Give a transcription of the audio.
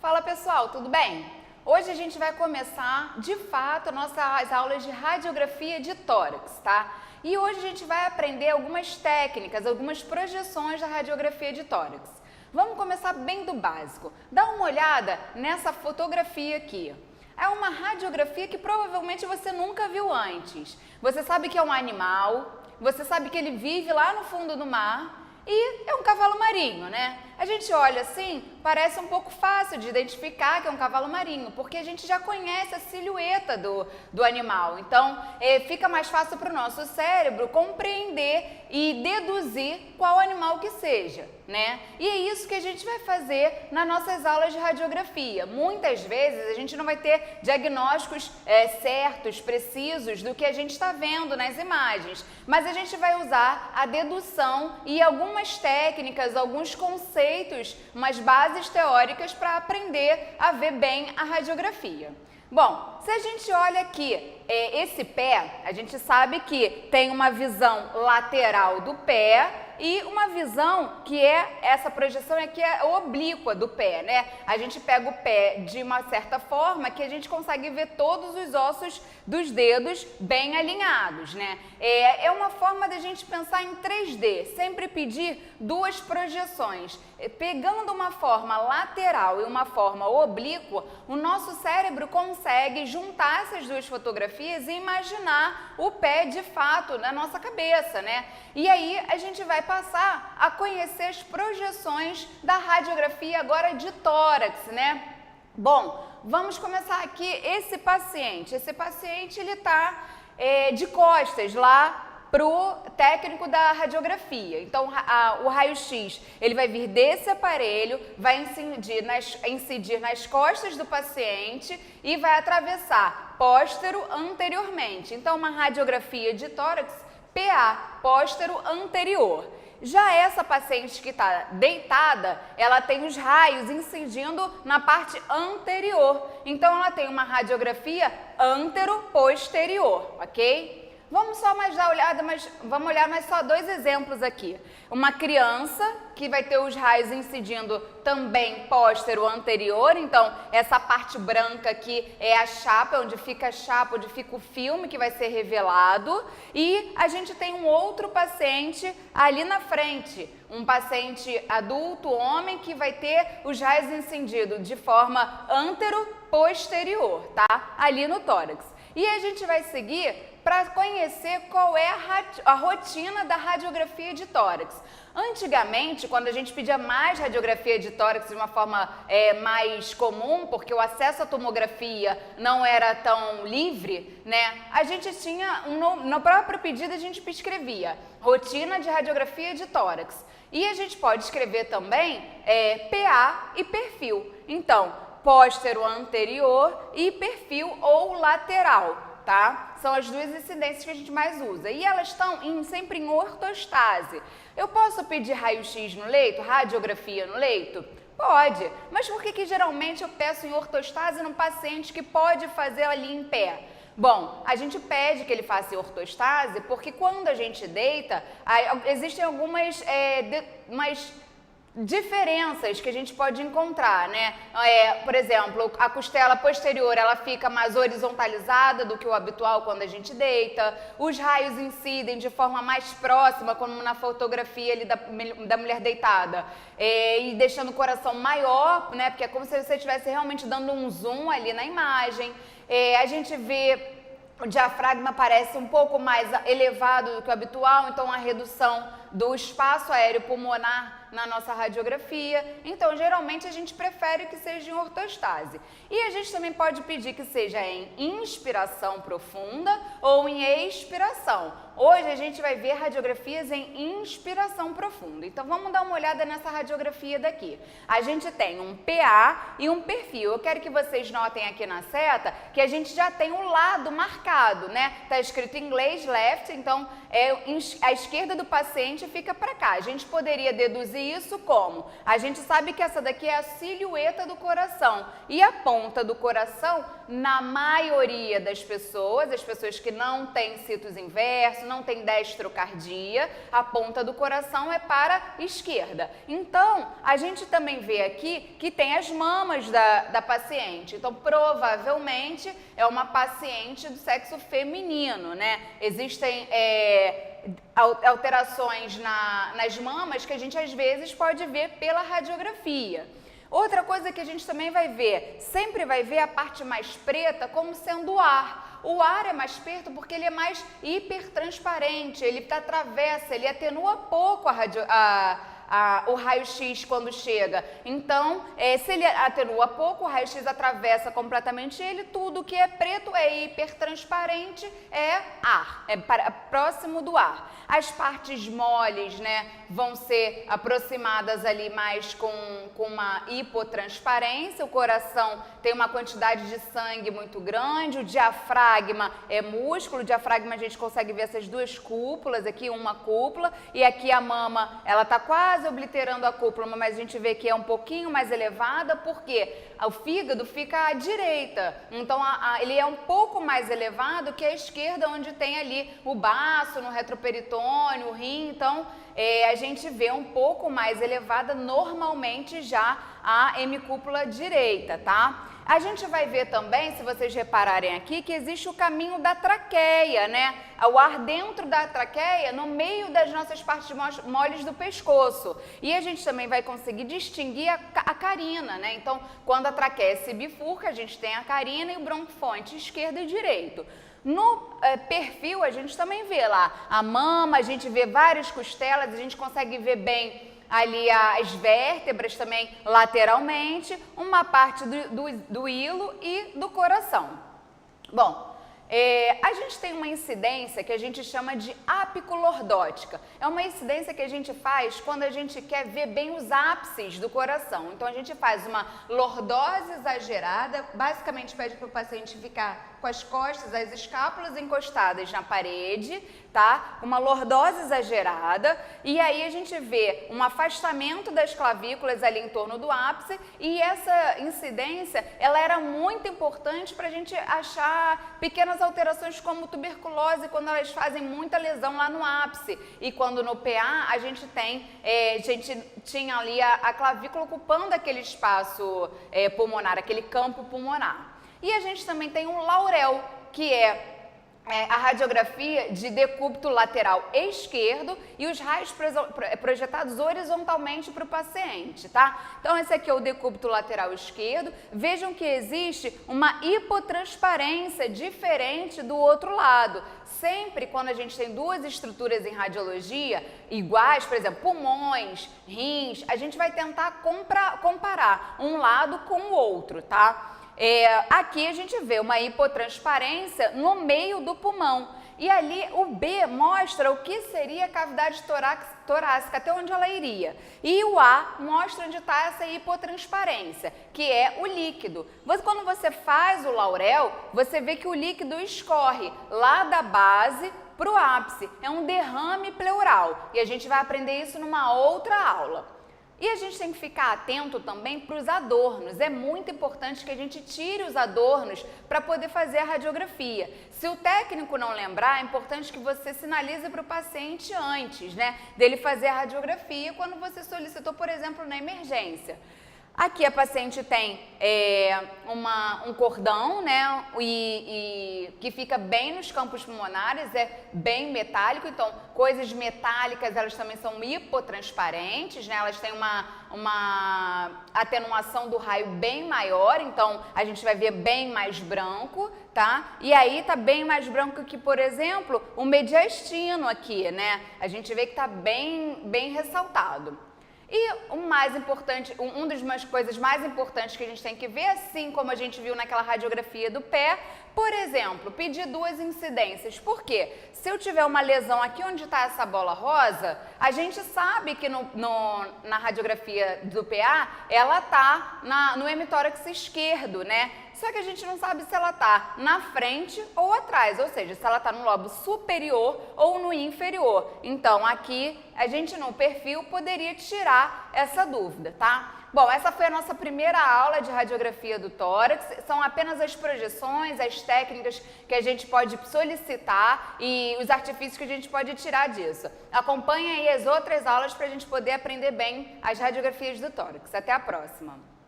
Fala pessoal, tudo bem? Hoje a gente vai começar, de fato, nossas aulas de radiografia de tórax, tá? E hoje a gente vai aprender algumas técnicas, algumas projeções da radiografia de tórax. Vamos começar bem do básico. Dá uma olhada nessa fotografia aqui. É uma radiografia que provavelmente você nunca viu antes. Você sabe que é um animal, você sabe que ele vive lá no fundo do mar e é um cavalo marinho, né? A gente olha assim, parece um pouco fácil de identificar que é um cavalo marinho, porque a gente já conhece a silhueta do animal. Então, fica mais fácil para o nosso cérebro compreender e deduzir qual animal que seja, né? E é isso que a gente vai fazer nas nossas aulas de radiografia. Muitas vezes a gente não vai ter diagnósticos certos, precisos do que a gente está vendo nas imagens, mas a gente vai usar a dedução e algumas técnicas, alguns conceitos, umas bases teóricas para aprender a ver bem a radiografia. Bom, se a gente olha aqui, esse pé, a gente sabe que tem uma visão lateral do pé e uma visão que essa projeção aqui é oblíqua do pé, né? A gente pega o pé de uma certa forma que a gente consegue ver todos os ossos dos dedos bem alinhados, né? É uma forma da gente pensar em 3D, sempre pedir duas projeções. Pegando uma forma lateral e uma forma oblíqua, o nosso cérebro consegue juntar essas duas fotografias e imaginar o pé de fato na nossa cabeça, né? E aí a gente vai passar a conhecer as projeções da radiografia agora de tórax, né? Bom, vamos começar aqui esse paciente. Esse paciente ele está de costas lá para o técnico da radiografia. Então, o raio-x ele vai vir desse aparelho, vai incidir nas costas do paciente e vai atravessar póstero anteriormente. Então, uma radiografia de tórax, PA, póstero anterior. Já essa paciente que está deitada, ela tem os raios incidindo na parte anterior. Então, ela tem uma radiografia antero-posterior, ok? Vamos só mais dar olhada, vamos olhar mais só dois exemplos aqui. Uma criança que vai ter os raios incidindo também póstero anterior, então essa parte branca aqui é a chapa, onde fica a chapa, onde fica o filme que vai ser revelado. E a gente tem um outro paciente ali na frente, um paciente adulto, homem, que vai ter os raios incididos de forma antero-posterior, tá? Ali no tórax. E a gente vai seguir para conhecer qual é a rotina da radiografia de tórax. Antigamente, quando a gente pedia mais radiografia de tórax de uma forma mais comum, porque o acesso à tomografia não era tão livre, né? A gente tinha, no próprio pedido, a gente escrevia rotina de radiografia de tórax. E a gente pode escrever também PA e perfil. Então, póstero anterior e perfil ou lateral, tá? São as duas incidências que a gente mais usa. E elas estão sempre em ortostase. Eu posso pedir raio-x no leito, radiografia no leito? Pode, mas por que geralmente eu peço em ortostase num paciente que pode fazer ali em pé? Bom, a gente pede que ele faça em ortostase porque quando a gente deita, existem algumas diferenças que a gente pode encontrar, né? Por exemplo, a costela posterior ela fica mais horizontalizada do que o habitual quando a gente deita, os raios incidem de forma mais próxima, como na fotografia ali da mulher deitada, e deixando o coração maior, né? Porque é como se você estivesse realmente dando um zoom ali na imagem. A gente vê o diafragma parece um pouco mais elevado do que o habitual, então a redução do espaço aéreo pulmonar na nossa radiografia. Então, geralmente a gente prefere que seja em ortostase. E a gente também pode pedir que seja em inspiração profunda ou em expiração. Hoje a gente vai ver radiografias em inspiração profunda. Então, vamos dar uma olhada nessa radiografia daqui. A gente tem um PA e um perfil. Eu quero que vocês notem aqui na seta que a gente já tem o lado marcado, né? Tá escrito em inglês left, então a esquerda do paciente fica para cá. A gente poderia deduzir isso como? A gente sabe que essa daqui é a silhueta do coração e a ponta do coração, na maioria das pessoas, as pessoas que não têm situs inverso, não têm destrocardia, a ponta do coração é para a esquerda. Então, a gente também vê aqui que tem as mamas da paciente. Então, provavelmente é uma paciente do sexo feminino, né? Existem alterações nas mamas que a gente às vezes pode ver pela radiografia. Outra coisa que a gente também vai ver, sempre vai ver a parte mais preta como sendo o ar. O ar é mais preto porque ele é mais hipertransparente, ele atravessa, ele atenua pouco o raio-x quando chega. Então, se ele atenua pouco, o raio-x atravessa completamente ele, tudo que é preto é hipertransparente, é ar, é próximo do ar. As partes moles, né, vão ser aproximadas ali mais com uma hipotransparência, o coração tem uma quantidade de sangue muito grande, o diafragma é músculo, o diafragma a gente consegue ver essas duas cúpulas, aqui uma cúpula, e aqui a mama, ela está quase obliterando a cúpula, mas a gente vê que é um pouquinho mais elevada, porque o fígado fica à direita, então ele é um pouco mais elevado que a esquerda, onde tem ali o baço, no retroperitônio, o rim, então a gente vê um pouco mais elevada normalmente já a hemicúpula direita, tá? A gente vai ver também, se vocês repararem aqui, que existe o caminho da traqueia, né? O ar dentro da traqueia, no meio das nossas partes moles do pescoço. E a gente também vai conseguir distinguir a carina, né? Então, quando a traqueia se bifurca, a gente tem a carina e o bronquifonte esquerdo e direito. No perfil, a gente também vê lá a mama, a gente vê várias costelas, a gente consegue ver bem ali as vértebras também lateralmente, uma parte do hilo e do coração. Bom, a gente tem uma incidência que a gente chama de apiculordótica. É uma incidência que a gente faz quando a gente quer ver bem os ápices do coração. Então, a gente faz uma lordose exagerada, basicamente pede para o paciente ficar com as costas, as escápulas encostadas na parede, tá? Uma lordose exagerada, e aí a gente vê um afastamento das clavículas ali em torno do ápice, e essa incidência, ela era muito importante para a gente achar pequenas alterações como tuberculose, quando elas fazem muita lesão lá no ápice, e quando no PA a gente tinha ali a clavícula ocupando aquele espaço pulmonar, aquele campo pulmonar. E a gente também tem um laurel, que é a radiografia de decúbito lateral esquerdo e os raios projetados horizontalmente para o paciente, tá? Então, esse aqui é o decúbito lateral esquerdo. Vejam que existe uma hipotransparência diferente do outro lado. Sempre quando a gente tem duas estruturas em radiologia iguais, por exemplo, pulmões, rins, a gente vai tentar comparar um lado com o outro, tá? Aqui a gente vê uma hipotransparência no meio do pulmão. E ali o B mostra o que seria a cavidade torácica, até onde ela iria. E o A mostra onde está essa hipotransparência, que é o líquido. Quando você faz o laurel, você vê que o líquido escorre lá da base para o ápice. É um derrame pleural. E a gente vai aprender isso numa outra aula. E a gente tem que ficar atento também para os adornos. É muito importante que a gente tire os adornos para poder fazer a radiografia. Se o técnico não lembrar, é importante que você sinalize para o paciente antes, né, dele fazer a radiografia quando você solicitou, por exemplo, na emergência. Aqui a paciente tem um cordão, né, que fica bem nos campos pulmonares, é bem metálico, então coisas metálicas elas também são hipotransparentes, né, elas têm uma atenuação do raio bem maior, então a gente vai ver bem mais branco, tá? E aí tá bem mais branco que, por exemplo, o mediastino aqui, né, a gente vê que tá bem ressaltado. E o mais importante, uma das coisas mais importantes que a gente tem que ver, assim como a gente viu naquela radiografia do pé, por exemplo, pedir duas incidências. Por quê? Se eu tiver uma lesão aqui onde está essa bola rosa, a gente sabe que na radiografia do PA, ela está no hemitórax esquerdo, né? só que a gente não sabe se ela está na frente ou atrás, ou seja, se ela está no lobo superior ou no inferior. Então, aqui, a gente no perfil poderia tirar essa dúvida, tá? Bom, essa foi a nossa primeira aula de radiografia do tórax. São apenas as projeções, as técnicas que a gente pode solicitar e os artifícios que a gente pode tirar disso. Acompanhe aí as outras aulas para a gente poder aprender bem as radiografias do tórax. Até a próxima!